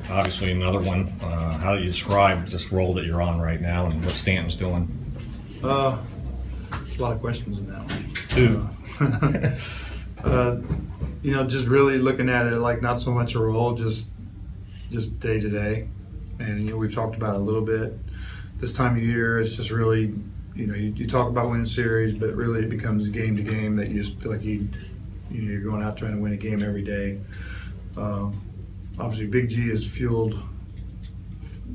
obviously another one. How do you describe this role that you're on right now and what Stanton's doing? A lot of questions in that one. You know, just really looking at it like not so much a role, just day to day. And you know, we've talked about it a little bit. This time of year, it's just really, you know, you talk about winning series, but really it becomes game to game that you just feel like you're going out trying to win a game every day. Obviously, Big G is fueled.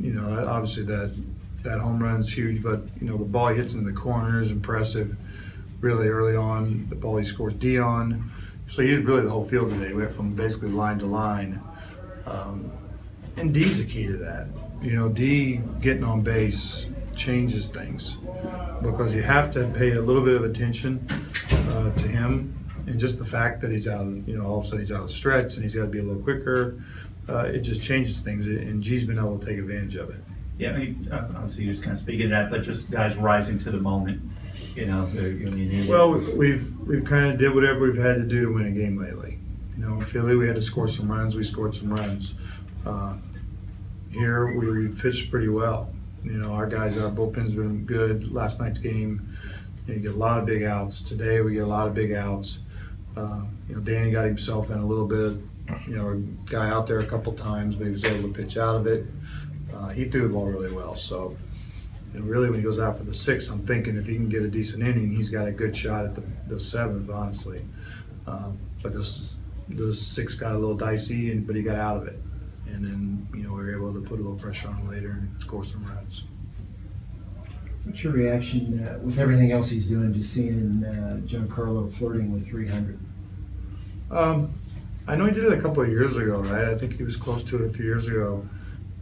You know, obviously that home run is huge, but you know the ball he hits in the corner is impressive. Really early on, the ball he scores Dion. So he used really the whole field today. We went from basically line to line. And D's the key to that. You know, D getting on base changes things because you have to pay a little bit of attention to him, and just the fact that he's out, you know, all of a sudden he's out of stretch and he's got to be a little quicker. It just changes things, and G's been able to take advantage of it. Yeah, I mean, obviously you're just kind of speaking to that, but just guys rising to the moment. You know, well, we've kind of did whatever we've had to do to win a game lately. You know, in Philly we had to score some runs. We scored some runs. Here we pitched pretty well. You know, our bullpen's been good. Last night's game, you get a lot of big outs. Today we get a lot of big outs. You know, Danny got himself in a little bit. You know, a guy out there a couple times, but he was able to pitch out of it. He threw the ball really well. So, you know, really when he goes out for the sixth, I'm thinking if he can get a decent inning, he's got a good shot at the seventh, honestly. But the sixth got a little dicey, but he got out of it. And then, you know, we were able to put a little pressure on him later and score some runs. What's your reaction with everything else he's doing to seeing Giancarlo flirting with 300? I know he did it a couple of years ago, right? I think he was close to it a few years ago.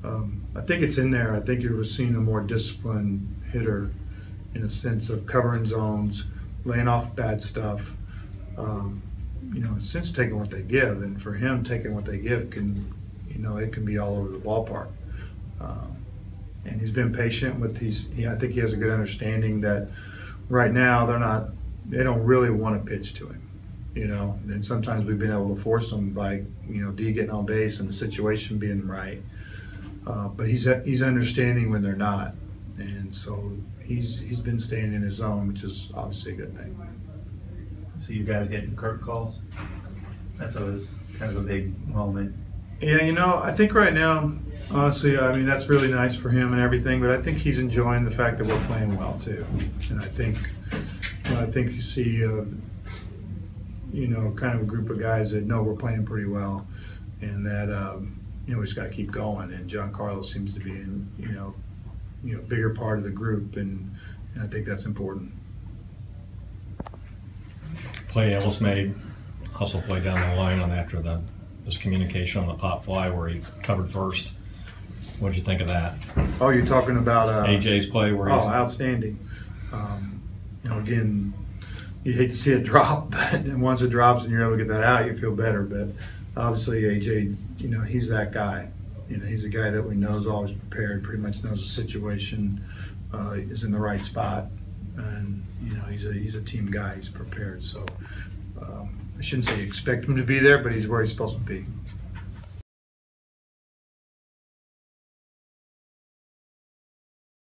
I think it's in there. I think you were seeing a more disciplined hitter in a sense of covering zones, laying off bad stuff. You know, since taking what they give, and for him, taking what they give can, you know, it can be all over the ballpark. And he's been patient with these. I think he has a good understanding that right now they don't really want to pitch to him. You know, and sometimes we've been able to force them by, you know, D getting on base and the situation being right. But he's understanding when they're not, and so he's been staying in his zone, which is obviously a good thing. So you guys getting curtain calls? That's always kind of a big moment. Yeah, you know, I think right now, honestly, I mean, that's really nice for him and everything, but I think he's enjoying the fact that we're playing well too. And I think you see, you know, kind of a group of guys that know we're playing pretty well, and that you know, we just got to keep going. And Giancarlo seems to be in, you know, bigger part of the group, and I think that's important. Play Ellis made, hustle play down the line on after this communication on the pop fly where he covered first. What did you think of that? Oh, you're talking about AJ's play where he's outstanding. You know, again, you hate to see it drop, but once it drops and you're able to get that out, you feel better. But obviously, AJ, you know, he's that guy. You know, he's a guy that we know is always prepared, pretty much knows the situation, is in the right spot, and you know, he's a team guy. He's prepared. So I shouldn't say you expect him to be there, but he's where he's supposed to be.